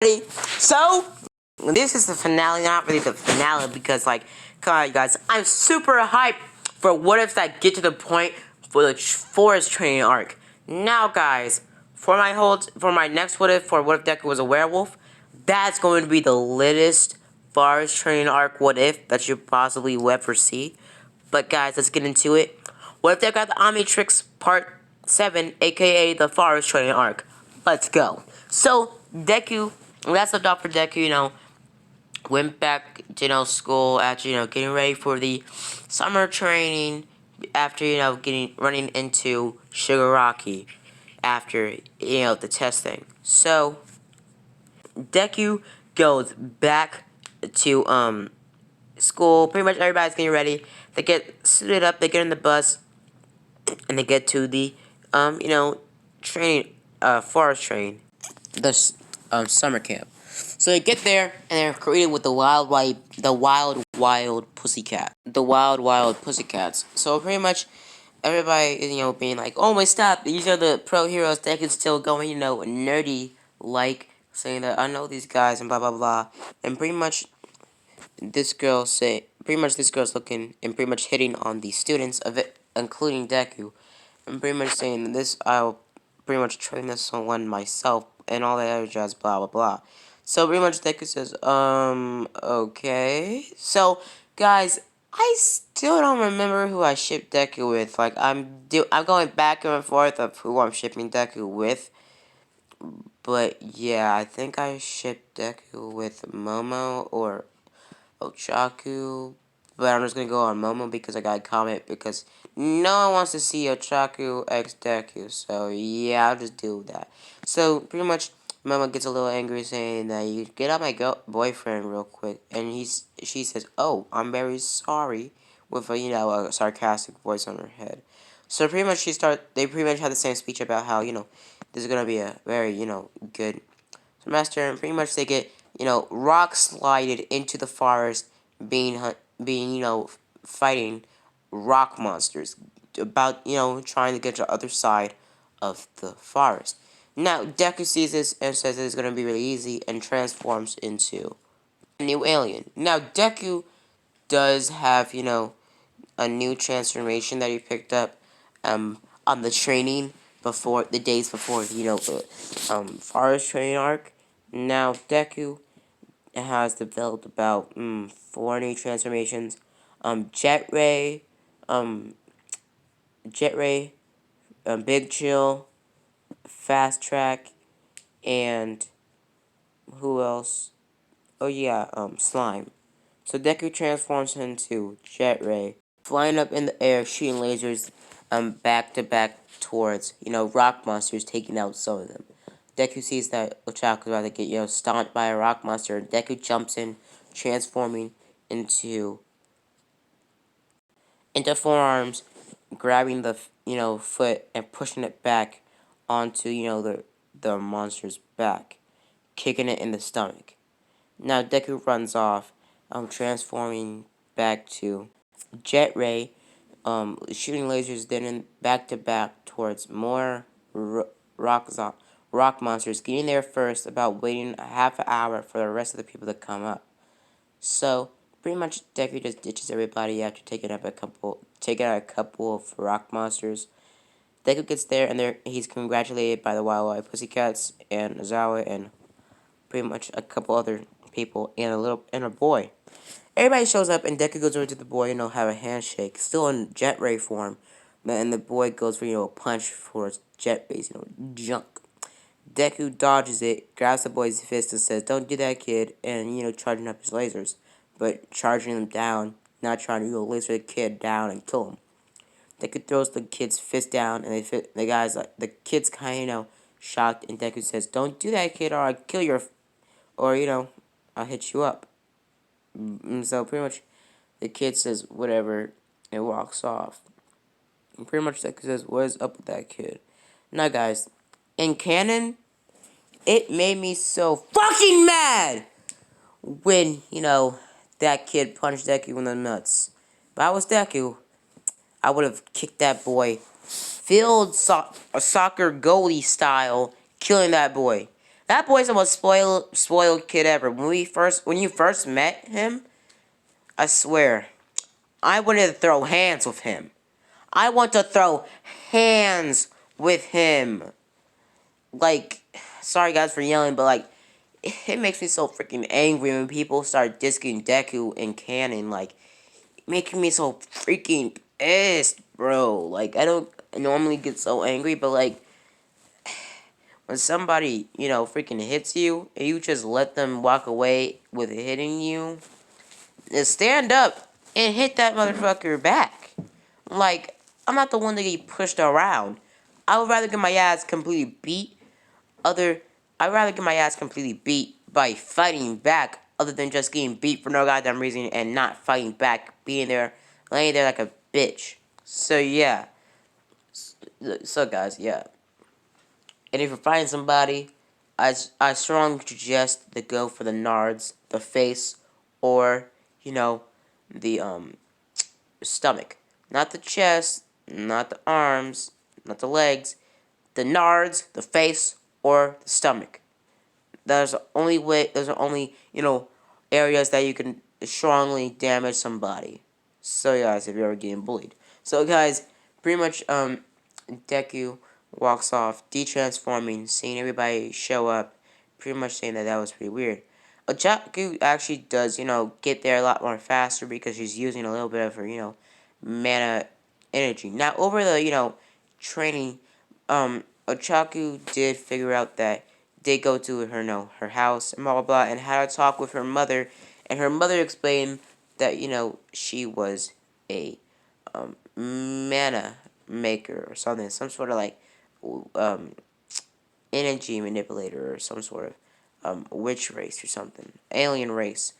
Ready? So, this is the finale, not really the finale, because, like, come on, you guys, I'm super hyped for what if that get to the point for the forest training arc. Now, guys, for my next what if Deku was a werewolf, that's going to be the latest forest training arc what if that you possibly will ever see. But, guys, let's get into it. What if Deku got the Omnitrix Part 7, aka the forest training arc? Let's go. So, Deku, last left off for Deku, went back to, school after, getting ready for the summer training after, running into Shigaraki after, the testing. So, Deku goes back to, school. Pretty much everybody's getting ready. They get suited up, they get in the bus, and they get to the, training, forest train. The summer camp. So they get there and they're greeted with the wild pussycat, the wild pussycats. So pretty much everybody is being like, oh my stop, these are the pro heroes that can still going nerdy like saying that I know these guys and blah blah blah, and this girl's looking and pretty much hitting on the students of it, including Deku, and pretty much saying this I'll pretty much train this one myself and all that other jazz, blah blah blah. So pretty much Deku says, okay. So guys, I still don't remember who I shipped Deku with. Like I'm going back and forth of who I'm shipping Deku with. But yeah, I think I shipped Deku with Momo or Ochaku, but I'm just gonna go on Momo because I got a comment because no one wants to see Ochaku x Deku, so yeah, I'll just do that. So pretty much, Momo gets a little angry saying that you get out my boyfriend real quick, and she says, "Oh, I'm very sorry," with a sarcastic voice on her head. So pretty much they pretty much had the same speech about how this is gonna be a very good semester, and pretty much they get rock slided into the forest, being fighting rock monsters, about trying to get to the other side of the forest. Now Deku sees this and says it's gonna be really easy and transforms into a new alien. Now Deku does have a new transformation that he picked up on the training before the days before the forest training arc. Now Deku has developed about 40 transformations. Jet Ray, um, Jet Ray, Big Chill, Fast Track, and who else? Oh yeah, Slime. So Deku transforms into Jet Ray, flying up in the air, shooting lasers, back to back towards rock monsters, taking out some of them. Deku sees that Ochako's about to get stomped by a rock monster. Deku jumps in, transforming into forearms, grabbing the foot and pushing it back onto the monster's back, kicking it in the stomach. Now Deku runs off, transforming back to Jet Ray, shooting lasers then in back to back towards more rock monsters, getting there first, about waiting a half an hour for the rest of the people to come up. So pretty much Deku just ditches everybody after taking out a couple of rock monsters. Deku gets there and he's congratulated by the Wild Pussycats and Nozawa and pretty much a couple other people and a boy. Everybody shows up and Deku goes over to the boy and they'll have a handshake, still in Jet Ray form. And the boy goes for a punch for Jet Ray's junk. Deku dodges it, grabs the boy's fist and says, "Don't do that, kid," and charging up his lasers, but charging him down, not trying to laser the kid down and kill him. Deku throws the kid's fist down, and the kid's kind of shocked, and Deku says, "Don't do that, kid, or I'll kill or I'll hit you up." So pretty much, the kid says whatever and walks off. And pretty much Deku says, "What is up with that kid?" Now, guys, in canon, it made me so fucking mad when that kid punched Deku in the nuts. If I was Deku, I would have kicked that boy, soccer goalie style, killing that boy. That boy's the most spoiled kid ever. When you first met him, I swear, I wanted to throw hands with him. I want to throw hands with him. Like, sorry guys for yelling, but like, it makes me so freaking angry when people start disking Deku and canon. Like, making me so freaking pissed, bro. Like, I don't normally get so angry, but like, when somebody, freaking hits you, and you just let them walk away with hitting you, just stand up and hit that motherfucker back. Like, I'm not the one to get pushed around. I would rather get my ass completely beat other I'd rather get my ass completely beat by fighting back other than just getting beat for no goddamn reason and not fighting back, being there, laying there like a bitch. So yeah. So guys, yeah. And if you're fighting somebody, I strongly suggest to go for the nards, the face, or, the stomach. Not the chest, not the arms, not the legs, the nards, the face, or the stomach. There's only way. Those are only areas that you can strongly damage somebody. So guys, if you're ever getting bullied. So guys, pretty much Deku walks off, detransforming, seeing everybody show up, pretty much saying that that was pretty weird. Ochaku actually does get there a lot more faster because she's using a little bit of her mana energy. Now over the training, Ochaku did figure out that they go to her her house and blah blah blah and had a talk with her mother, and her mother explained that she was a mana maker or something, some sort of like um energy manipulator or some sort of witch race or something, alien race.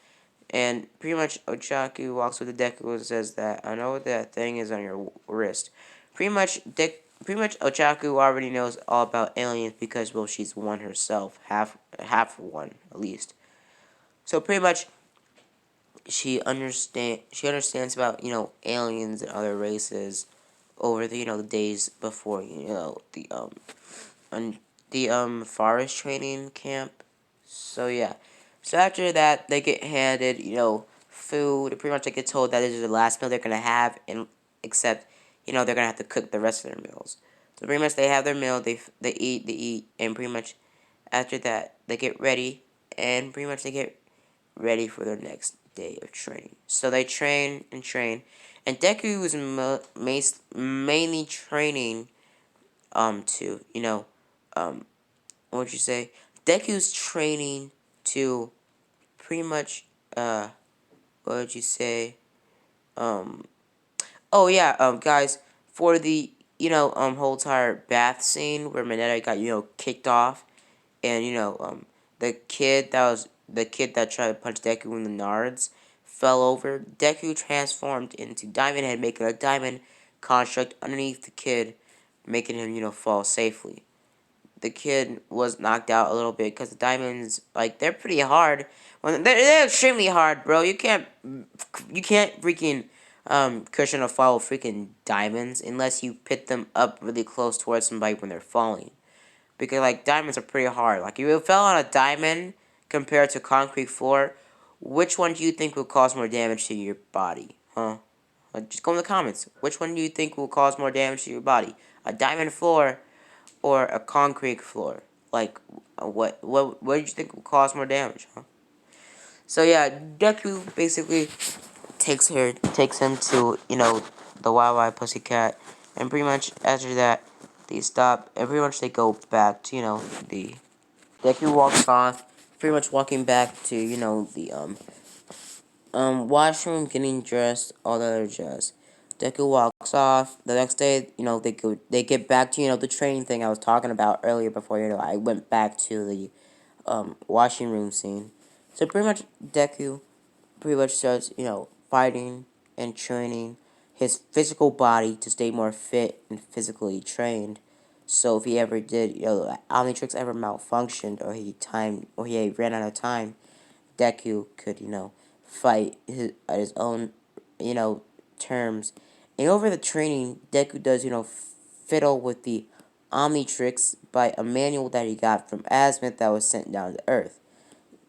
And pretty much Ochaku walks with the Deku and says that I know what that thing is on your wrist. Pretty much Ochaku already knows all about aliens because well she's one herself, half one at least. So pretty much she understands about aliens and other races over the the days before the forest training camp. So yeah. So after that, they get handed food. Pretty much they get told that this is the last meal they're gonna have, and except they're gonna have to cook the rest of their meals. So pretty much they have their meal. They eat, and pretty much after that they get ready, and pretty much they get ready for their next day of training. So they train and train, and Deku was mainly training to what would you say? Deku's training to pretty much what would you say? Um oh yeah, guys, for the whole entire bath scene where Mineta got kicked off, and the kid that tried to punch Deku in the nards fell over. Deku transformed into Diamond Head, making a diamond construct underneath the kid, making him fall safely. The kid was knocked out a little bit because the diamonds, like, they're pretty hard. They're extremely hard, bro. You can't freaking cushion a fall with freaking diamonds unless you pit them up really close towards somebody when they're falling. Because like diamonds are pretty hard. Like if you fell on a diamond compared to concrete floor, which one do you think will cause more damage to your body? Huh? Just go in the comments. Which one do you think will cause more damage to your body? A diamond floor or a concrete floor? Like, what do you think will cause more damage, huh? So yeah, Deku basically takes him to the YY Pussycat, and pretty much after that they stop, and pretty much they go back to the Deku walks off, pretty much walking back to the washroom, getting dressed, all the other jazz. Deku walks off. The next day, they get back to the training thing I was talking about earlier before I went back to the washing room scene. So pretty much Deku pretty much starts fighting and training his physical body to stay more fit and physically trained. So if he ever did Omnitrix ever malfunctioned or he ran out of time, Deku could, fight at his own, terms. And over the training, Deku does, fiddle with the Omnitrix by a manual that he got from Azimuth that was sent down to Earth.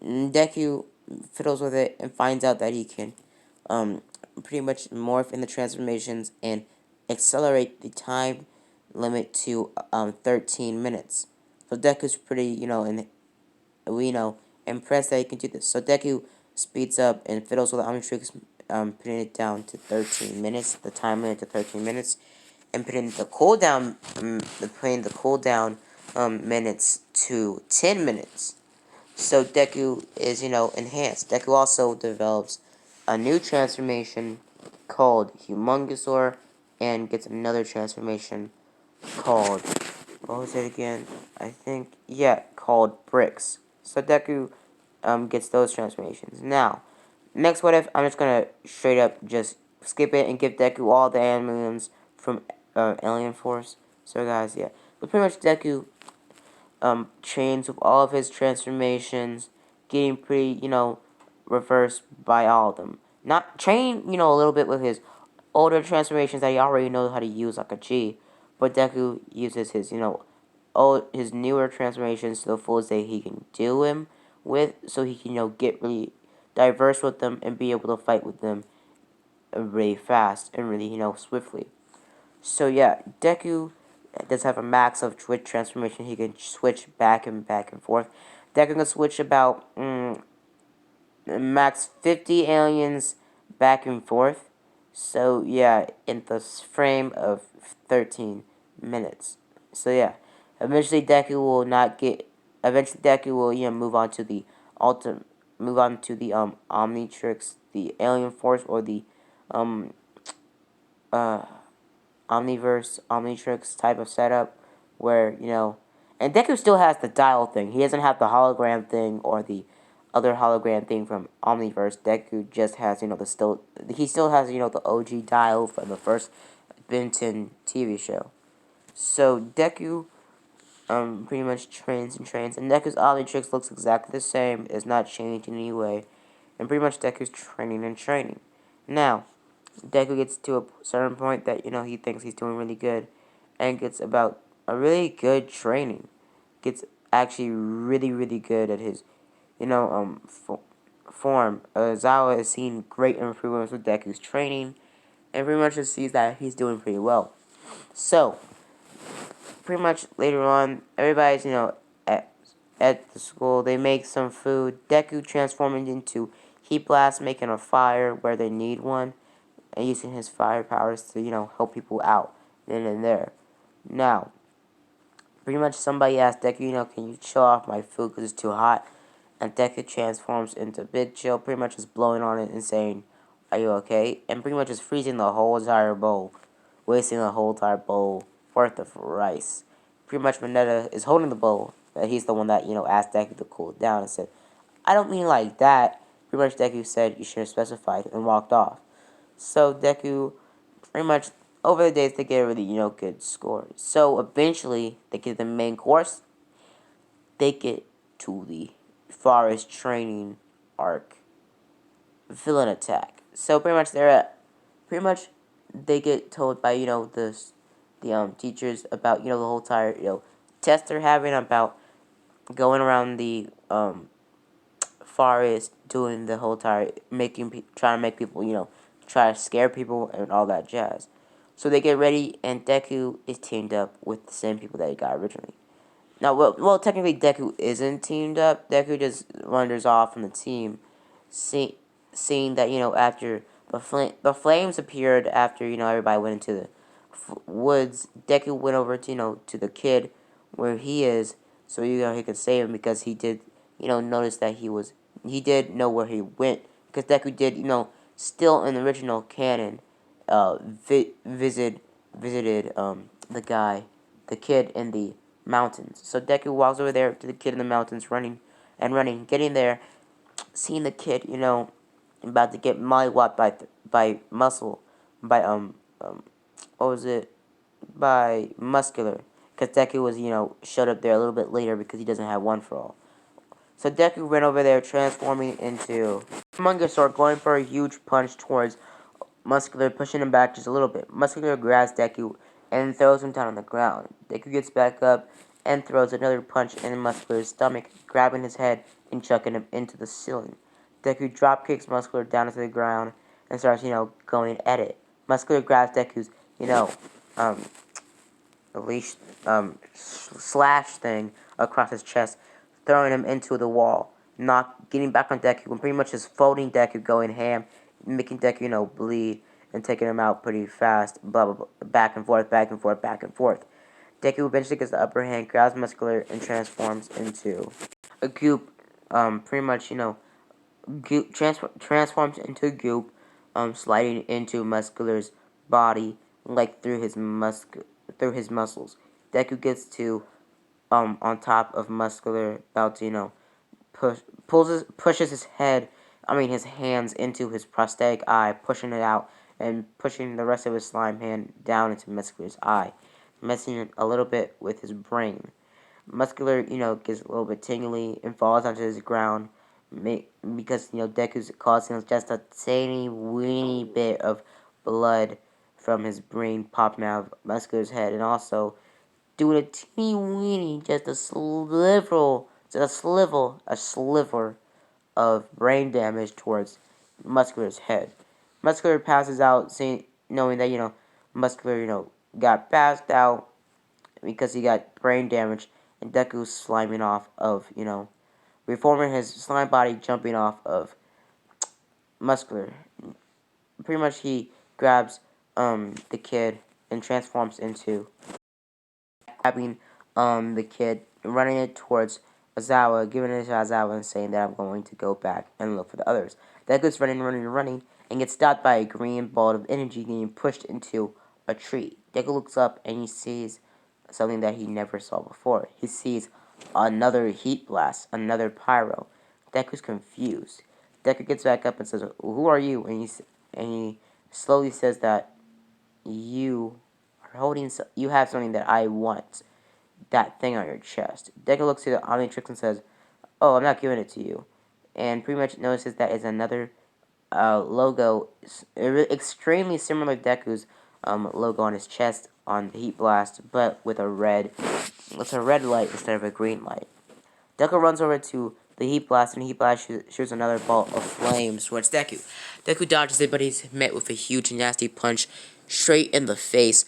Deku fiddles with it and finds out that he can pretty much morph in the transformations and accelerate the time limit to 13 minutes. So Deku's pretty, impressed that he can do this. So Deku speeds up and fiddles with the Omnitrix, putting it down to 13 minutes, the time limit to 13 minutes, and putting the cooldown minutes to 10 minutes. So Deku is, enhanced. Deku also develops a new transformation called Humongousaur and gets another transformation called, what was it again? I think, yeah, called Bricks. So Deku gets those transformations. Now, next what if, I'm just gonna straight up just skip it and give Deku all the aliens from Alien Force. So guys, yeah. But pretty much Deku trains with all of his transformations, getting pretty, reversed by all of them. Not train, a little bit with his older transformations that he already knows how to use, like a G, but Deku uses his, his newer transformations to the fullest that he can do him with, so he can, get really diverse with them and be able to fight with them really fast and really, swiftly. So yeah, Deku does have a max of Twitch transformation. He can switch back and forth. Deku can switch about max 50 aliens back and forth. So yeah, in the frame of 13 minutes. So yeah, eventually Deku will not get. Eventually Deku will move on to the Omnitrix, the Alien Force, or the um uh Omnitrix type of setup where, and Deku still has the dial thing. He doesn't have the hologram thing or the other hologram thing from Omniverse. Deku just has, he still has, the OG dial from the first Benton TV show. So Deku, pretty much trains and trains, and Deku's Omnitrix looks exactly the same, is not changed in any way, and pretty much Deku's training and training. Now, Deku gets to a certain point that, he thinks he's doing really good and gets about a really good training. Gets actually really, really good at his, form. Zawa has seen great improvements with Deku's training and pretty much just sees that he's doing pretty well. So, pretty much later on, everybody's, at, at the school, they make some food. Deku transforming into Heat Blast, making a fire where they need one and using his fire powers to, help people out then and there. Now, pretty much somebody asked Deku, can you chill off my food because it's too hot? And Deku transforms into Big Chill, pretty much just blowing on it and saying, are you okay? And pretty much just freezing the whole entire bowl, wasting the whole entire bowl worth of rice. Pretty much Mineta is holding the bowl, but he's the one that, asked Deku to cool it down and said, I don't mean like that. Pretty much Deku said you should have specified and walked off. So Deku, pretty much over the days, they get a really, good score. So eventually, they get the main course. They get to the forest training arc, villain attack. So pretty much they get told by the teachers about the whole entire test they're having about going around the forest, doing the whole entire trying to make people try to scare people and all that jazz. So they get ready, and Deku is teamed up with the same people that he got originally. Now, technically Deku isn't teamed up. Deku just wanders off from the team, seeing that after the flames appeared after everybody went into the woods. Deku went over to to the kid where he is, so he could save him because he did notice that he did know where he went because Deku did still in the original canon visited the kid in the mountains. So Deku walks over there to the kid in the mountains, running, getting there, seeing the kid, about to get mollywopped by muscle, by what was it, by muscular, because Deku was showed up there a little bit later because he doesn't have one for all. So Deku ran over there, transforming into Humongousaur, going for a huge punch towards Muscular, pushing him back just a little bit. Muscular grabs Deku and throws him down on the ground. Deku gets back up and throws another punch in Muscular's stomach, grabbing his head and chucking him into the ceiling. Deku drop kicks Muscular down to the ground and starts, going at it. Muscular grabs Deku's, um, leash, slash thing across his chest, throwing him into the wall, getting back on Deku, and pretty much just folding Deku, going ham, making Deku, bleed, and taking him out pretty fast, blah, blah, blah, back and forth, back and forth, back and forth. Deku eventually gets the upper hand, grabs Muscular, and transforms into a goop, pretty much, goop, transforms into goop, sliding into Muscular's body, like through his muscles. Deku gets to, on top of Muscular, about to, pushes his hands into his prosthetic eye, pushing it out, and pushing the rest of his slime hand down into Muscular's eye, messing a little bit with his brain. Muscular, gets a little bit tingly and falls onto the ground, because, Deku's causing just a teeny weeny bit of blood from his brain popping out of Muscular's head, and also doing a teeny weeny, just a sliver of brain damage towards Muscular's head. Muscular passes out, knowing that, Muscular, got passed out because he got brain damage, and Deku's sliming off of, reforming his slime body, jumping off of Muscular. Pretty much he grabs, the kid and transforms into grabbing, the kid, running it towards Azawa, giving it to Azawa and saying that I'm going to go back and look for the others. Deku's running, and gets stopped by a green ball of energy getting pushed into a tree. Deku looks up and he sees something that he never saw before. He sees another heat blast, another pyro. Deku's confused. Deku gets back up and says, "Who are you?" And he slowly says that you you have something that I want. That thing on your chest. Deku looks to the Omnitrix and says, "Oh, I'm not giving it to you." And pretty much notices that is another logo, extremely similar to Deku's logo on his chest on the Heat Blast, but with a red light instead of a green light. Deku runs over to the Heat Blast, and Heat Blast shoots another bolt of flames towards Deku. Deku dodges it, but he's met with a huge and nasty punch straight in the face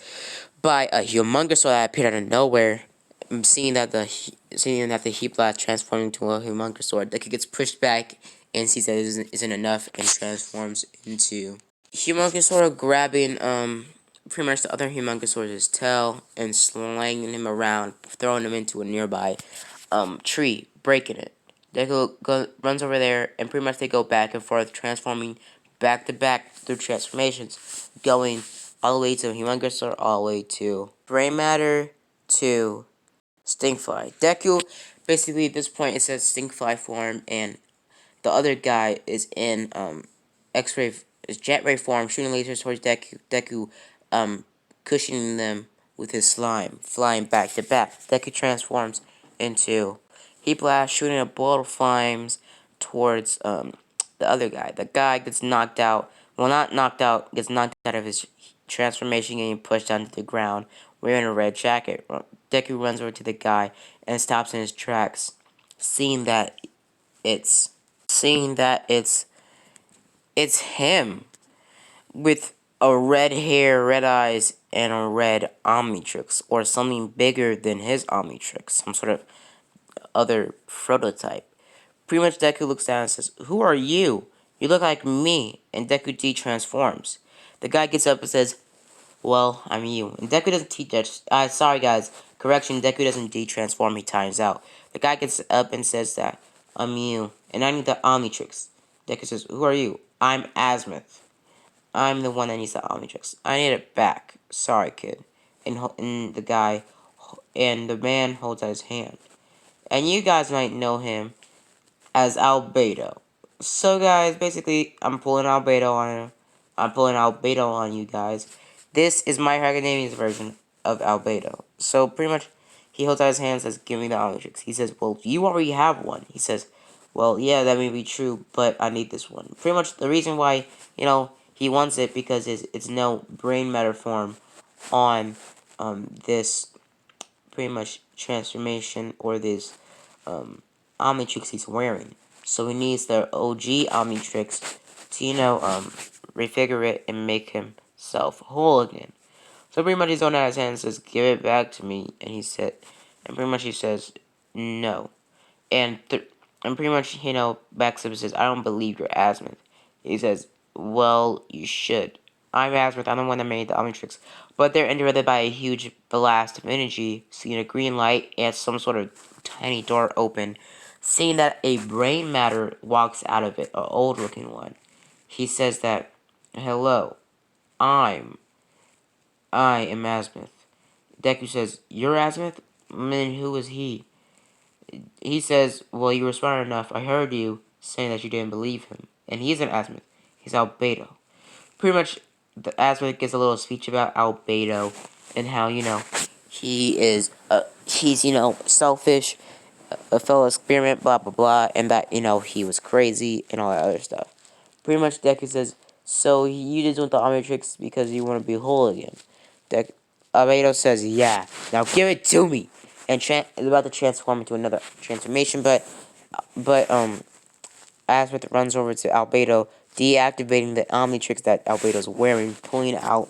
by a humongous sword that appeared out of nowhere. Seeing that the Heat Blast transformed into a humongous sword, Deku gets pushed back and sees that it isn't enough and transforms into humongous sword, grabbing pretty much the other humongous sword's tail and slanging him around, throwing him into a nearby tree, breaking it. Deku runs over there, and pretty much they go back and forth, transforming back to back through transformations, going all the way to Humongous Sword, all the way to Gray Matter to Stinkfly. Deku, basically at this point, it says Stinkfly form, and the other guy is in X-ray, is jet ray form, shooting lasers towards Deku. Deku, cushioning them with his slime, flying back to back. Deku transforms into Heat Blast, shooting a bolt of flames towards the other guy. The guy gets knocked out. Well, not knocked out. Gets knocked out of his transformation, getting pushed down to the ground, wearing a red jacket. Deku runs over to the guy and stops in his tracks, seeing that it's it's him with a red hair, red eyes, and a red Omnitrix, or something bigger than his Omnitrix, some sort of other prototype. Pretty much Deku looks down and says, "Who are you? You look like me." And Deku de-transforms. The guy gets up and says, "Well, I'm you." And Deku doesn't sorry guys, correction, Deku doesn't de-transform, he times out. The guy gets up and says that, "I'm you, and I need the Omnitrix." Deku says, "Who are you?" "I'm Azimuth. I'm the one that needs the Omnitrix. I need it back. Sorry, kid." And the man holds out his hand. And you guys might know him as Albedo. So guys, basically, I'm pulling Albedo on you guys. This is my Academia's version of Albedo. So pretty much, he holds out his hand and says, "Give me the Omnitrix." He says, "Well, you already have one." He says, "Well, yeah, that may be true, but I need this one." Pretty much the reason why, he wants it because it's no brain matter form on this pretty much transformation or this Omnitrix he's wearing. So he needs the OG Omnitrix to, refigure it and make himself whole again. So pretty much he's on out his hand and says, "Give it back to me." And pretty much he says, "No." And and pretty much, backs up and says, "I don't believe you're Asmith." He says, "Well, you should. I'm Asmith. I'm the one that made the Omnitrix." But they're interrupted by a huge blast of energy, seeing a green light and some sort of tiny door open, seeing that a brain matter walks out of it, an old-looking one. He says that, "Hello, I'm I am Asmith." Deku says, "You're Asmith? Then who is he?" He says, "Well, you were smart enough. I heard you saying that you didn't believe him. And he isn't Asmith. He's Albedo." Pretty much, the Asmith gives a little speech about Albedo and how, he's, selfish, a fellow experiment, blah, blah, blah, and that, he was crazy and all that other stuff. Pretty much, Deku says, "So you just want the Omnitrix because you want to be whole again?" Albedo says, "Yeah, now give it to me." And is about to transform into another transformation, but Asmith runs over to Albedo, deactivating the Omnitrix that Albedo's wearing, pulling out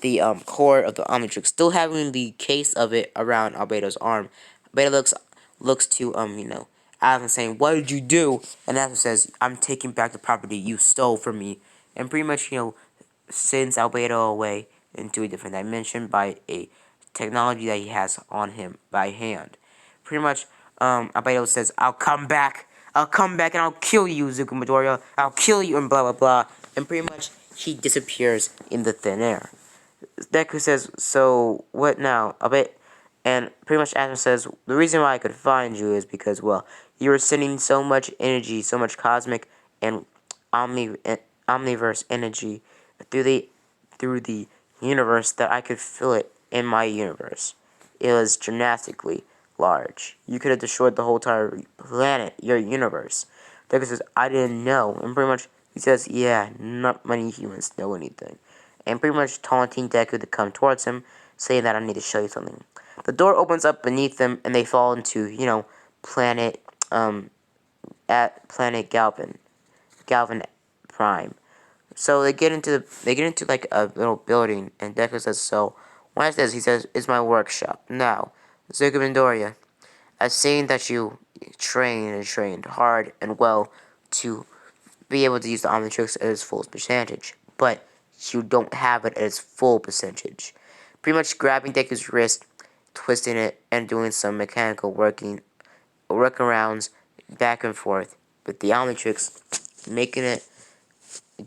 the core of the Omnitrix, still having the case of it around Albedo's arm. Albedo looks to Asmith saying, "What did you do?" And Asmith says, "I'm taking back the property you stole from me." And pretty much, sends Albedo away into a different dimension by a technology that he has on him by hand. Pretty much, Albedo says, I'll come back and I'll kill you, Zuko Midoriya. I'll kill you," and blah, blah, blah. And pretty much, he disappears in the thin air. Deku says, "So, what now?" And pretty much Asmith says, "The reason why I could find you is because, well, you were sending so much energy, so much cosmic and omniverse energy through the universe that I could feel it in my universe. It was drastically large. You could have destroyed the whole entire planet, your universe." Deku says, "I didn't know." And pretty much he says, "Yeah, not many humans know anything." And pretty much taunting Deku to come towards him, saying that, "I need to show you something." The door opens up beneath them, and they fall into, planet, at planet Galvan Prime. So they get into like a little building, and Deku says, "So, what is this?" He says, "It's my workshop. Now, Zuko Midoriya, I've seen that you trained hard and well to be able to use the Omnitrix at its full percentage, but you don't have it at its full percentage." Pretty much grabbing Deku's wrist, twisting it, and doing some mechanical workarounds back and forth with the Omnitrix, making it,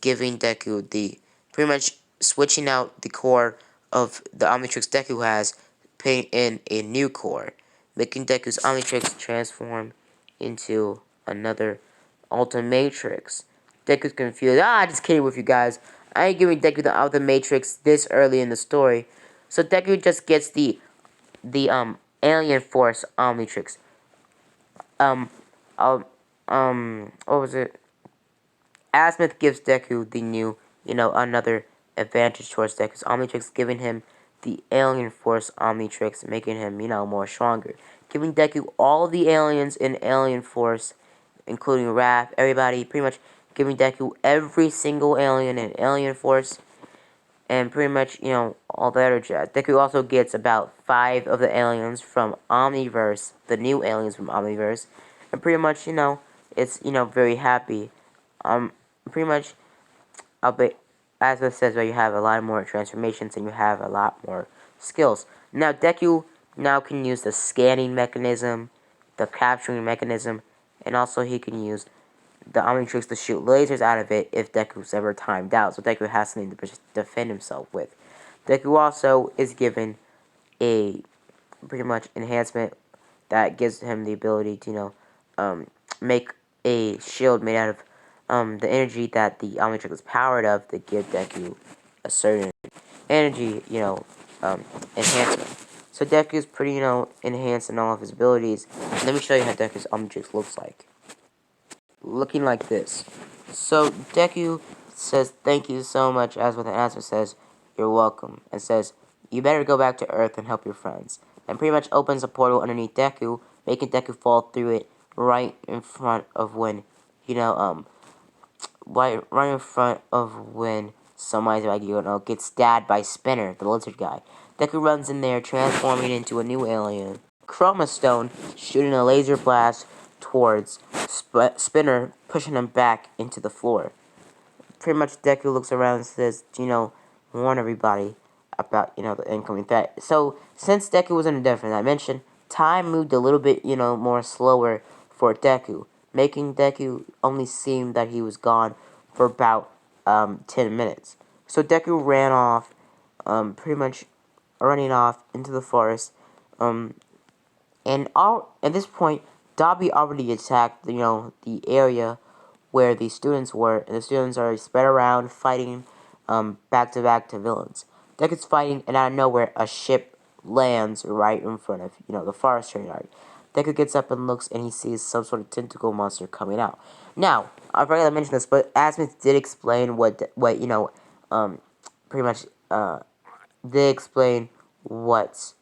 giving Deku the, pretty much switching out the core of the Omnitrix Deku has, putting in a new core, making Deku's Omnitrix transform into another Ultimatrix. Deku's confused. Just kidding with you guys. I ain't giving Deku the Ultimatrix this early in the story. So Deku just gets the Alien Force Omnitrix. Um, what was it? Asmith gives Deku the new, another advantage towards Deku's Omnitrix, giving him the Alien Force Omnitrix, making him, more stronger. Giving Deku all the aliens in Alien Force, including Raph, everybody, pretty much giving Deku every single alien in Alien Force, and pretty much, all that other jazz. Deku also gets about 5 of the aliens from Omniverse, the new aliens from Omniverse, and pretty much, it's, very happy. Pretty much, as it says, where you have a lot more transformations and you have a lot more skills. Now, Deku now can use the scanning mechanism, the capturing mechanism, and also he can use the Omnitrix to shoot lasers out of it if Deku's ever timed out. So Deku has something to defend himself with. Deku also is given a pretty much enhancement that gives him the ability to, make a shield made out of the energy that the Omnitrix is powered of to give Deku a certain energy, enhancement. So Deku is pretty, enhanced in all of his abilities. Let me show you how Deku's Omnitrix looks like. Looking like this. So Deku says, "Thank you so much," as with an answer says, "You're welcome," and says, You better go back to Earth and help your friends. And pretty much opens a portal underneath Deku, making Deku fall through it right in front of when, you know, right in front of when somebody, like, you know, gets stabbed by Spinner, the lizard guy. Deku runs in there, transforming into a new alien. Chroma Stone shooting a laser blast towards Spinner, pushing him back into the floor. Pretty much Deku looks around and says, you know, warn everybody about, you know, the incoming threat. So, since Deku was in a different dimension, time moved a little bit, you know, more slower for Deku, making Deku only seem that he was gone for about 10 minutes. So Deku ran off, pretty much running off into the forest, and at this point, Dobby already attacked, you know, the area where the students were, and the students are spread around fighting back to back to villains. Deku's fighting, and out of nowhere, a ship lands right in front of, you know, the forestry yard. Deku gets up and looks, and he sees some sort of tentacle monster coming out. Now, I forgot to mention this, but Asmith did explain what you know, pretty much did explain what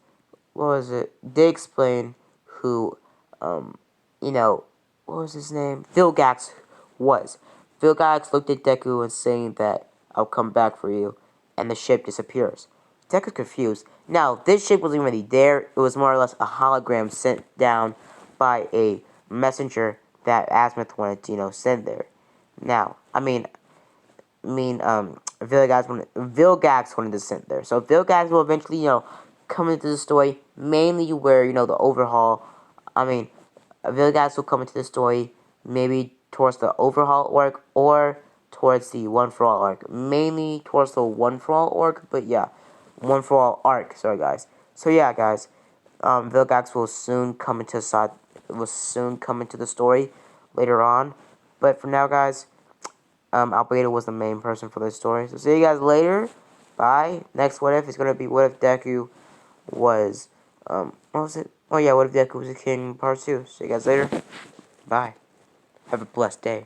was it? They explain who, you know, what was his name? Vilgax was. Vilgax looked at Deku and saying that I'll come back for you, and the ship disappears. Deku's confused. Now, this ship wasn't really there. It was more or less a hologram sent down by a messenger that Asmith wanted to, you know, send there. Now, Vilgax wanted to send there. So Vilgax will eventually, you know, come into the story, mainly where, you know, the overhaul, Vilgax will come into the story, maybe towards the overhaul arc, or towards the One For All arc. Mainly towards the One For All arc, but yeah, One For All arc, sorry guys. So yeah, guys, Vilgax will soon come into the story later on. But for now, guys, Albedo was the main person for this story. So see you guys later. Bye. Next What If is going to be What If Deku was, what was it? Oh yeah, What If Deku was a king part 2. See you guys later. Bye. Have a blessed day.